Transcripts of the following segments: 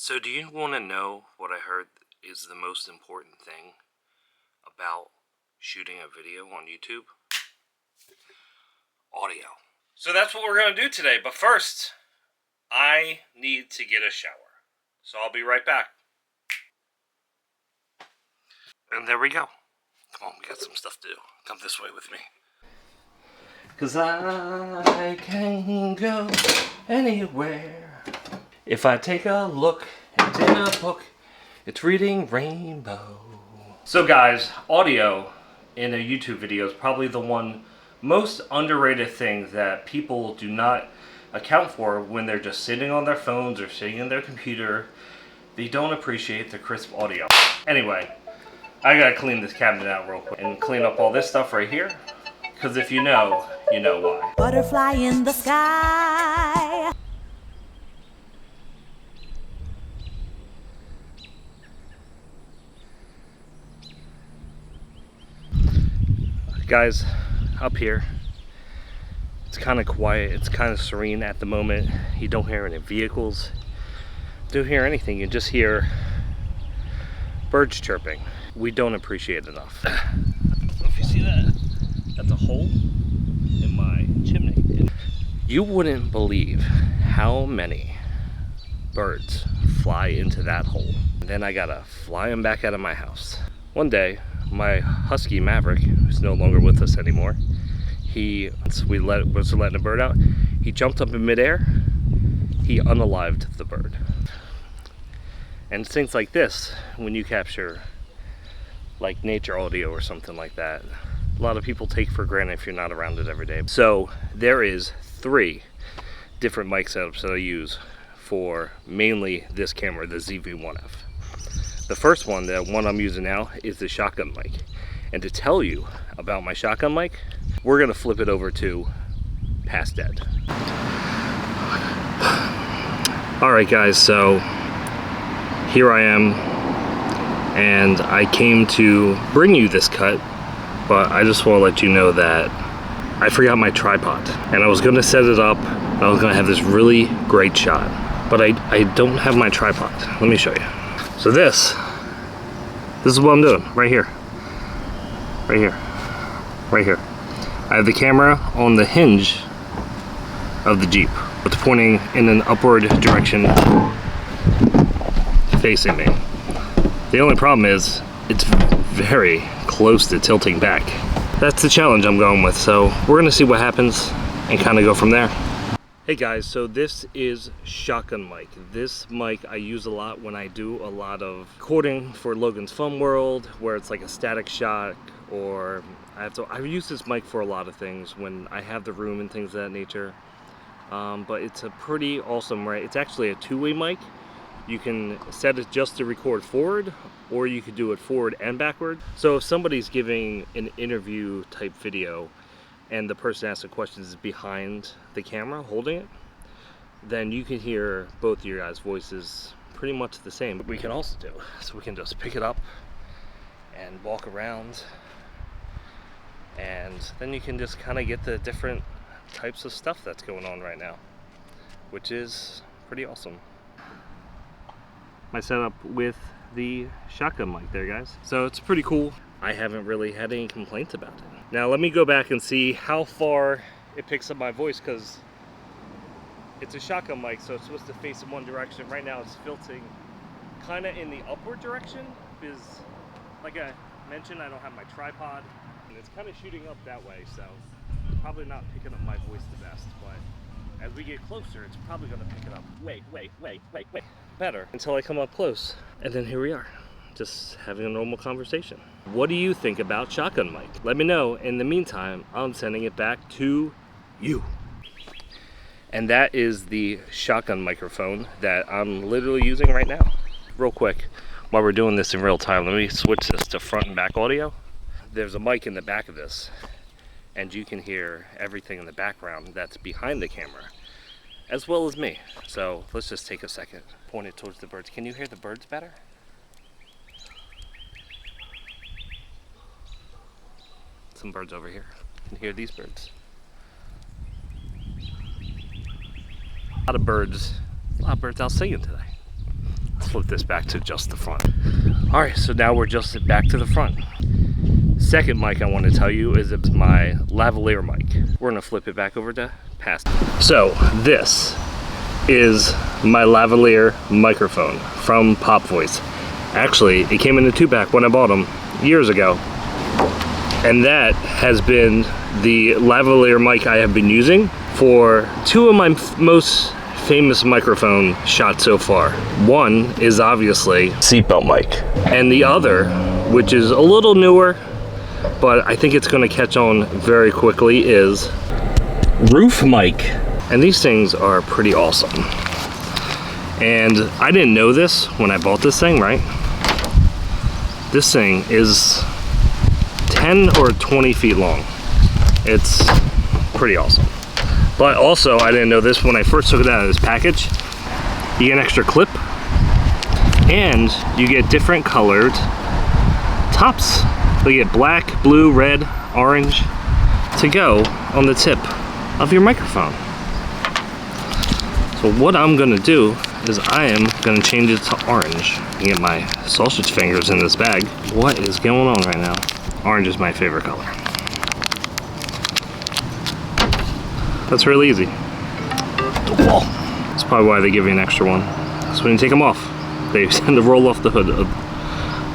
So do you want to know what I heard is the most important thing about shooting a video on YouTube? Audio. So that's what we're going to do today, but first, I need to get a shower. So I'll be right back. And there we go. Come on, we got some stuff to do. Come this way with me. 'Cause I can go anywhere if I take a look at a book. It's reading Rainbow. So guys, audio in a YouTube video is probably the one most underrated thing that people do not account for when they're just sitting on their phones or sitting in their computer. They don't appreciate the crisp audio. Anyway, I gotta clean this cabinet out real quick and clean up all this stuff right here. Because if you know why. Butterfly in the sky. Guys, up here, it's kind of quiet, it's kind of serene at the moment. You don't hear any vehicles, don't hear anything, you just hear birds chirping. We don't appreciate it enough. I don't know if you see that, that's a hole in my chimney. You wouldn't believe how many birds fly into that hole. And then I gotta fly them back out of my house. One day, my husky Maverick, who's no longer with us anymore, once we was letting a bird out, he jumped up in midair, he unalived the bird. And things like this, when you capture like nature audio or something like that, a lot of people take for granted if you're not around it every day. So there is 3 different mic setups that I use for mainly this camera, the ZV-1F. The first one, the one I'm using now, is the shotgun mic. And to tell you about my shotgun mic, we're gonna flip it over to Past Dead. All right guys, so here I am, and I came to bring you this cut, but I just wanna let you know that I forgot my tripod. And I was gonna set it up, and I was gonna have this really great shot, but I don't have my tripod. Let me show you. So this is what I'm doing, right here. Right here. Right here. I have the camera on the hinge of the Jeep. It's pointing in an upward direction facing me. The only problem is it's very close to tilting back. That's the challenge I'm going with, so we're gonna see what happens and kind of go from there. Hey guys, so this is shotgun mic. This mic I use a lot when I do a lot of recording for Logan's Fun World, where it's like a static shot, or I use this mic for a lot of things when I have the room and things of that nature. But it's a pretty awesome, right? It's actually a 2-way mic. You can set it just to record forward, or you could do it forward and backward. So if somebody's giving an interview type video, and the person asking questions is behind the camera holding it, then you can hear both of your guys' voices pretty much the same. But we can also do, so we can just pick it up and walk around, and then you can just kind of get the different types of stuff that's going on right now, which is pretty awesome. My setup with the shotgun mic there, guys. So it's pretty cool. I haven't really had any complaints about it. Now let me go back and see how far it picks up my voice, because it's a shotgun mic, so it's supposed to face in one direction. Right now it's tilting kind of in the upward direction, because like I mentioned, I don't have my tripod, and it's kind of shooting up that way, so probably not picking up my voice the best, but as we get closer, it's probably going to pick it up way better until I come up close. And then here we are, just having a normal conversation. What do you think about shotgun mic? Let me know. In the meantime, I'm sending it back to you. And that is the shotgun microphone that I'm literally using right now. Real quick, while we're doing this in real time, let me switch this to front and back audio. There's a mic in the back of this, and you can hear everything in the background that's behind the camera, as well as me. So let's just take a second, point it towards the birds. Can you hear the birds better? Some birds over here. You can hear these birds. A lot of birds out singing today. Let's flip this back to just the front. All right, so now we're just back to the front. Second mic I want to tell you is it's my lavalier mic. We're gonna flip it back over to past. So this is my lavalier microphone from Pop Voice. Actually, it came in the 2-pack when I bought them years ago. And that has been the lavalier mic I have been using for 2 of my most famous microphone shots so far. One is obviously seatbelt mic, and the other, which is a little newer, but I think it's gonna catch on very quickly, is roof mic. And these things are pretty awesome. And I didn't know this when I bought this thing, right? This thing is 10 or 20 feet long. It's pretty awesome. But also, I didn't know this when I first took it out of this package. You get an extra clip, and you get different colored tops. So you get black, blue, red, orange to go on the tip of your microphone. So what I'm gonna do is I am gonna change it to orange. You get my sausage fingers in this bag. What is going on right now? Orange is my favorite color. That's really easy. The wall. That's probably why they give you an extra one. So when you take them off, they tend to roll off the hood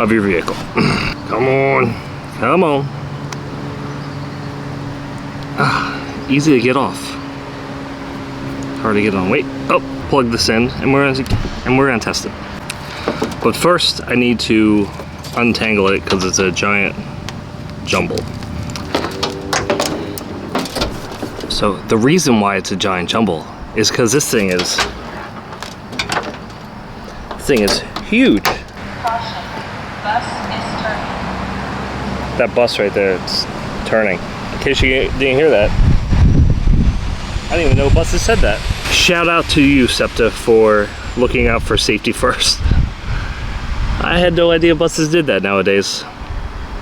of your vehicle. Come on, come on. Easy to get off. Hard to get on. Wait, oh, plug this in, and we're gonna test it. But first, I need to untangle it because it's a giant jumble. So the reason why it's a giant jumble is because this thing is huge. Caution, bus is turning. That bus right there, it's turning. In case you didn't hear that, I didn't even know buses said that. Shout out to you, SEPTA, for looking out for safety first. I had no idea buses did that nowadays.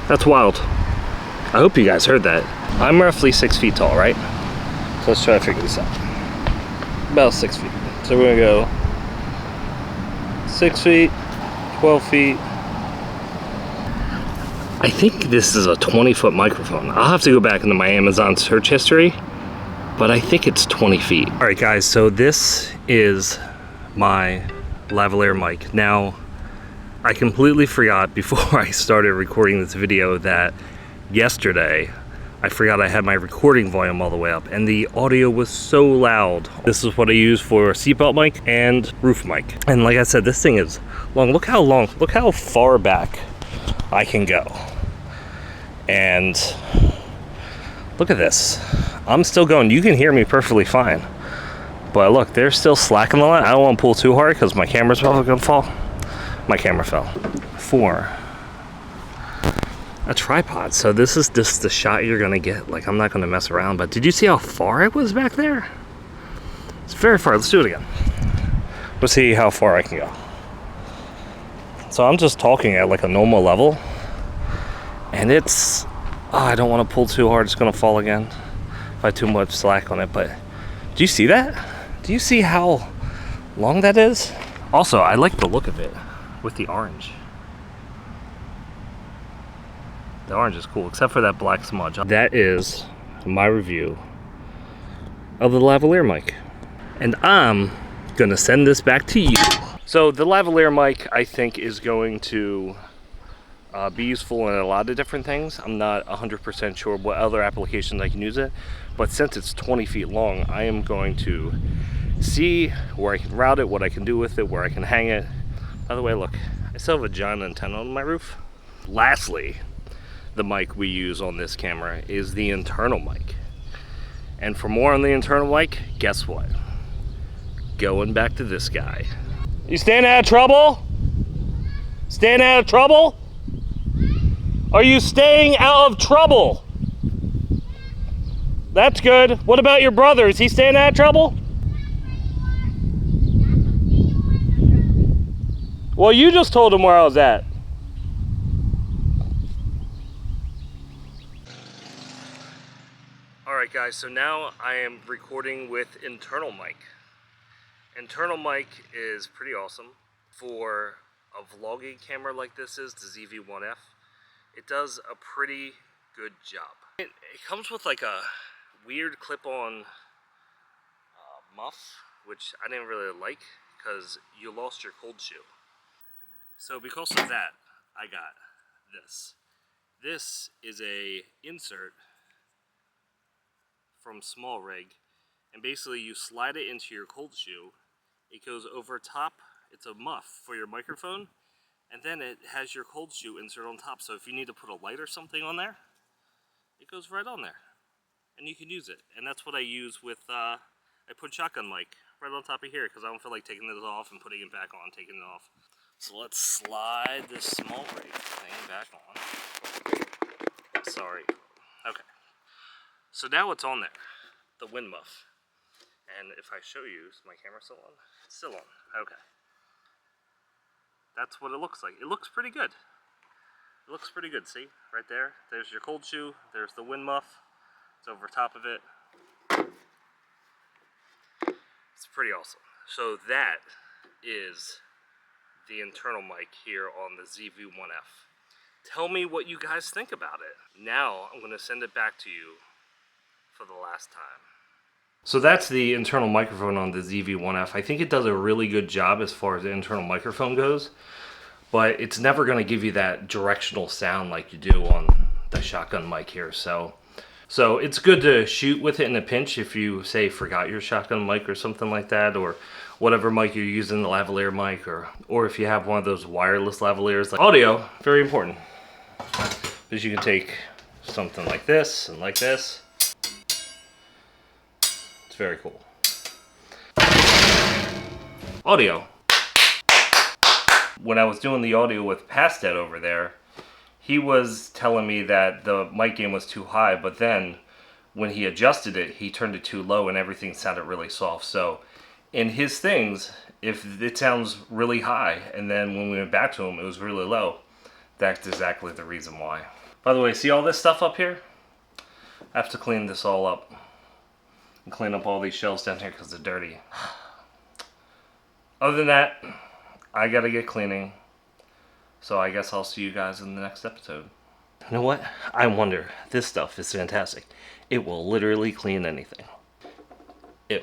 That's wild. I hope you guys heard that. I'm roughly 6 feet tall, right? So let's try to figure this out. About 6 feet. So we're gonna go 6 feet, 12 feet. I think this is a 20-foot microphone. I'll have to go back into my Amazon search history, but I think it's 20 feet. All right, guys, so this is my lavalier mic. Now, I completely forgot before I started recording this video that yesterday, I forgot I had my recording volume all the way up, and the audio was so loud. This is what I use for seatbelt mic and roof mic. And like I said, this thing is long. Look how far back I can go. And look at this. I'm still going. You can hear me perfectly fine. But look, they're still slacking the line. I don't want to pull too hard because my camera's probably gonna fall. My camera fell. For a tripod. So this is just the shot you're gonna get. Like, I'm not gonna mess around, but did you see how far it was back there? It's very far. Let's do it again. Let's see how far I can go. So I'm just talking at like a normal level, and it's, I don't want to pull too hard. It's gonna fall again if I have too much slack on it. But do you see that? Do you see how long that is? Also, I like the look of it with the orange. The orange is cool, except for that black smudge. That is my review of the lavalier mic. And I'm gonna send this back to you. So the lavalier mic, I think, is going to be useful in a lot of different things. I'm not 100% sure what other applications I can use it, but since it's 20 feet long, I am going to see where I can route it, what I can do with it, where I can hang it. By the way, look, I still have a giant antenna on my roof. Lastly, the mic we use on this camera is the internal mic. And for more on the internal mic, guess what? Going back to this guy. You staying out of trouble? Staying out of trouble? Are you staying out of trouble? That's good. What about your brother? Is he staying out of trouble? Well, you just told him where I was at. Alright guys, so now I am recording with internal mic. Internal mic is pretty awesome. For a vlogging camera like this is, the ZV-1F, it does a pretty good job. It comes with like a weird clip-on muff, which I didn't really like because you lost your cold shoe. So because of that, I got this. This is a insert from SmallRig, and basically you slide it into your cold shoe. It goes over top. It's a muff for your microphone, and then it has your cold shoe insert on top. So if you need to put a light or something on there, it goes right on there, and you can use it. And that's what I use with. I put shotgun mic right on top of here because I don't feel like taking this off and putting it back on, taking it off. So let's slide this SmallRig thing back on. Sorry. Okay. So now it's on there, the wind muff. And if I show you, is my camera still on? It's still on. Okay. That's what it looks like. It looks pretty good. It looks pretty good, see? Right there. There's your cold shoe. There's the wind muff. It's over top of it. It's pretty awesome. So that is the internal mic here on the ZV-1F. Tell me what you guys think about it. Now I'm going to send it back to you for the last time. So that's the internal microphone on the ZV-1F. I think it does a really good job as far as the internal microphone goes, but it's never going to give you that directional sound like you do on the shotgun mic here. So it's good to shoot with it in a pinch if you, say, forgot your shotgun mic or something like that, or whatever mic you're using, the lavalier mic, or if you have one of those wireless lavaliers. Like audio, very important, because you can take something like this and like this. It's very cool. Audio. When I was doing the audio with Pasted over there, he was telling me that the mic gain was too high, but then when he adjusted it, he turned it too low and everything sounded really soft. So in his things, if it sounds really high and then when we went back to him, it was really low, that's exactly the reason why. By the way, see all this stuff up here? I have to clean this all up. And clean up all these shelves down here because they're dirty. Other than that, I gotta get cleaning. So I guess I'll see you guys in the next episode. You know what? I wonder. This stuff is fantastic. It will literally clean anything. Ew.